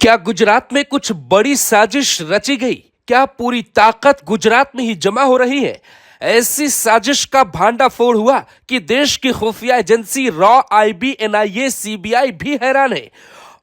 क्या गुजरात में कुछ बड़ी साजिश रची गई? क्या पूरी ताकत गुजरात में ही जमा हो रही है? ऐसी साजिश का भांडाफोड़ हुआ कि देश की खुफिया agency raw, IB, NIA, CBI भी हैरान है।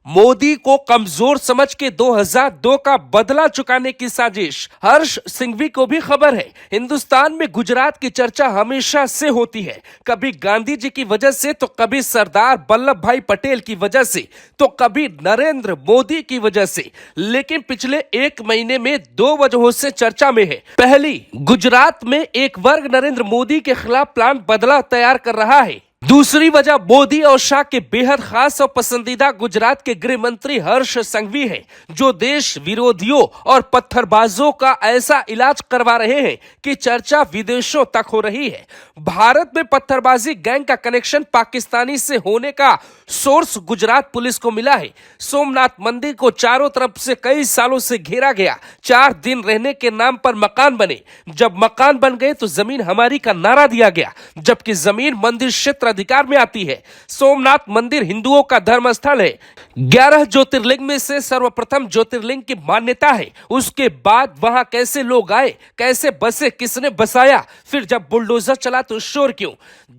मोदी को कमजोर समझ के 2002 का बदला चुकाने की साजिश। हर्ष सिंघवी को भी खबर है। हिंदुस्तान में गुजरात की चर्चा हमेशा से होती है, कभी गांधी जी की वजह से, तो कभी सरदार वल्लभ भाई पटेल की वजह से, तो कभी नरेंद्र मोदी की वजह से। लेकिन पिछले एक महीने में दो वजहों से चर्चा में है। पहली, गुजरात में एक वर्ग नरेंद्र मोदी के खिलाफ प्लान बदला तैयार कर रहा है। दूसरी वजह मोदी और शाह के बेहद खास और पसंदीदा गुजरात के गृह मंत्री हर्ष संघवी हैं, जो देश विरोधियों और पत्थरबाजों का ऐसा इलाज करवा रहे हैं कि चर्चा विदेशों तक हो रही है। भारत में पत्थरबाजी गैंग का कनेक्शन पाकिस्तानी से होने का सोर्स गुजरात पुलिस को मिला है। सोमनाथ मंदिर को चारों तरफ से कई सालों से घेरा गया। 4 दिन रहने के नाम पर मकान बने। जब मकान बन गए तो जमीन हमारी का नारा दिया गया, जबकि जमीन मंदिर क्षेत्र अधिकार में आती है। सोमनाथ मंदिर हिंदुओं का धर्म स्थल है। 11 ज्योतिर्लिंग में से सर्वप्रथम ज्योतिर्लिंग की मान्यता है। उसके बाद वहां कैसे लोग आए, कैसे बसे, किसने बसाया, फिर जब बुलडोजर चला तो शोर क्यों?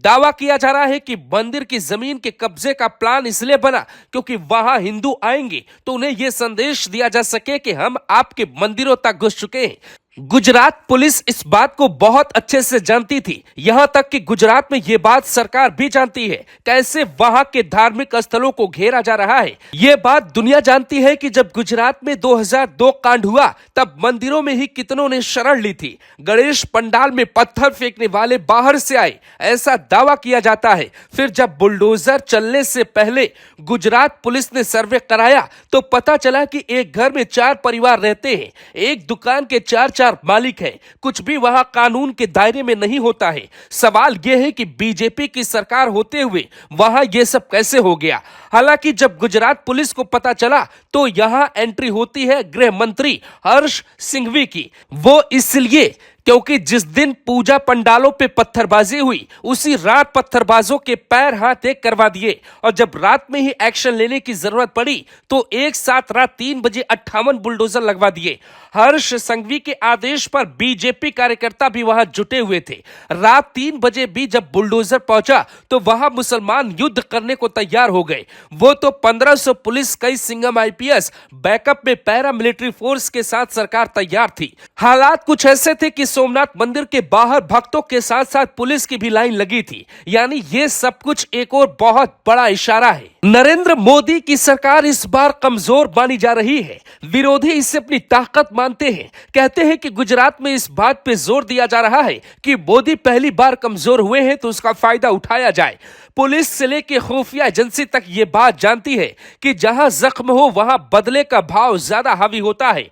दावा किया जा रहा है कि मंदिर की जमीन के कब्जे का प्लान इसलिए बना क्योंकि वहां हिंदू आएंगे तो उन्हें यह संदेश दिया जा सके कि हम आपके मंदिरों तक घुस चुके हैं। गुजरात पुलिस इस बात को बहुत अच्छे से जानती थी, यहां तक कि गुजरात में यह बात सरकार भी जानती है, कैसे वहां के धार्मिक स्थलों को घेरा जा रहा है। यह बात दुनिया जानती है कि जब गुजरात में 2002 कांड हुआ तब मंदिरों में ही कितनों ने शरण ली थी। गणेश पंडाल में पत्थर फेंकने वाले बाहर से आए, ऐसा दावा किया जाता है। फिर जब बुलडोजर चलने से पहले गुजरात पुलिस ने सर्वे कराया तो पता चला कि एक घर में 4 परिवार रहते हैं, एक दुकान के 4 मालिक है। कुछ भी वहां कानून के दायरे में नहीं होता है। सवाल यह है कि बीजेपी की सरकार होते हुए वहां यह सब कैसे हो गया? हालांकि जब गुजरात पुलिस को पता चला तो यहां एंट्री होती है गृह मंत्री हर्ष सिंघवी की। वो इसलिए क्योंकि जिस दिन पूजा पंडालों पे पत्थरबाजी हुई उसी रात पत्थरबाजों के पैर हाथ एक करवा दिए, और जब रात में ही एक्शन लेने की जरूरत पड़ी तो एक साथ रात 3 बजे 58 बुलडोजर लगवा दिए। हर्ष संघवी के आदेश पर बीजेपी कार्यकर्ता भी वहां जुटे हुए थे। रात 3 बजे भी जब बुलडोजर पहुंचा तो वहां मुसलमान युद्ध करने को तैयार हो गए। वो तो 1500 पुलिस, कई सिंघम आईपीएस, बैकअप में पैरा मिलिट्री फोर्स के साथ सरकार तैयार थी। हालात कुछ ऐसे थे कि सोमनाथ मंदिर के बाहर भक्तों के साथ साथ पुलिस की भी लाइन लगी थी। यानी ये सब कुछ एक और बहुत बड़ा इशारा है। नरेंद्र मोदी की सरकार इस बार कमजोर मानी जा रही है। विरोधी इसे अपनी ताकत मानते हैं। कहते हैं कि गुजरात में इस बात पे जोर दिया जा रहा है कि मोदी पहली बार कमजोर हुए हैं तो उसका फायदा उठाया जाए। पुलिस से लेकर खुफिया एजेंसी तक ये बात जानती है कि जहां जख्म हो वहां बदले का भाव ज्यादा हावी होता है।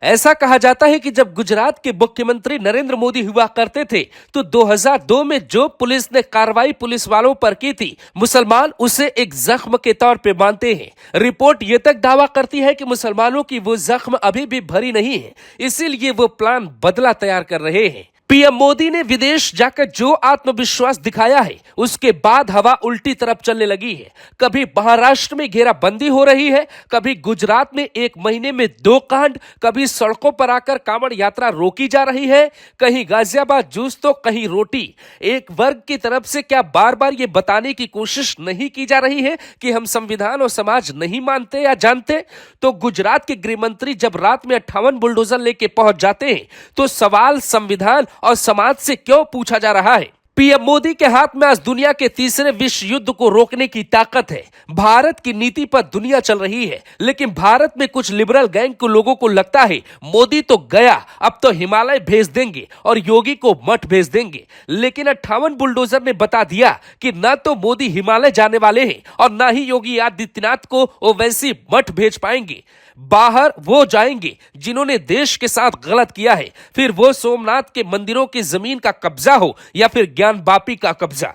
ऐसा कहा जाता है कि जब गुजरात के मुख्यमंत्री नरेंद्र मोदी हुआ करते थे तो 2002 में जो पुलिस ने कार्रवाई पुलिस वालों पर की थी, मुसलमान उसे एक जख्म के तौर पे मानते हैं। रिपोर्ट ये तक दावा करती है कि मुसलमानों की वो जख्म अभी भी भरी नहीं है, इसीलिए वो प्लान बदला तैयार कर रहे हैं। पीएम मोदी ने विदेश जाकर जो आत्मविश्वास दिखाया है उसके बाद हवा उल्टी तरफ चलने लगी है। कभी महाराष्ट्र में घेराबंदी हो रही है, कभी गुजरात में एक महीने में 2 कांड, कभी सड़कों पर आकर कांवड़ यात्रा रोकी जा रही है, कहीं गाजियाबाद जूस तो कहीं रोटी। एक वर्ग की तरफ से क्या बार बार ये बताने की कोशिश नहीं की जा रही है कि हम संविधान और समाज नहीं मानते या जानते? तो गुजरात के गृह मंत्री जब रात में 58 बुलडोजर लेके पहुंच जाते हैं तो सवाल संविधान और समाज से क्यों पूछा जा रहा है? पीएम मोदी के हाथ में आज दुनिया के तीसरे विश्व युद्ध को रोकने की ताकत है। भारत की नीति पर दुनिया चल रही है, लेकिन भारत में कुछ लिबरल गैंग को लोगों को लगता है मोदी तो गया, अब तो हिमालय भेज देंगे और योगी को मठ भेज देंगे। लेकिन 58 बुलडोजर ने बता दिया कि न तो मोदी हिमालय जाने वाले हैं और न ही योगी आदित्यनाथ को ओवैसी मठ भेज पाएंगे। बाहर वो जाएंगे जिन्होंने देश के साथ गलत किया है, फिर वो सोमनाथ के मंदिरों की जमीन का कब्जा हो या फिर ज्ञान बापी का कब्जा।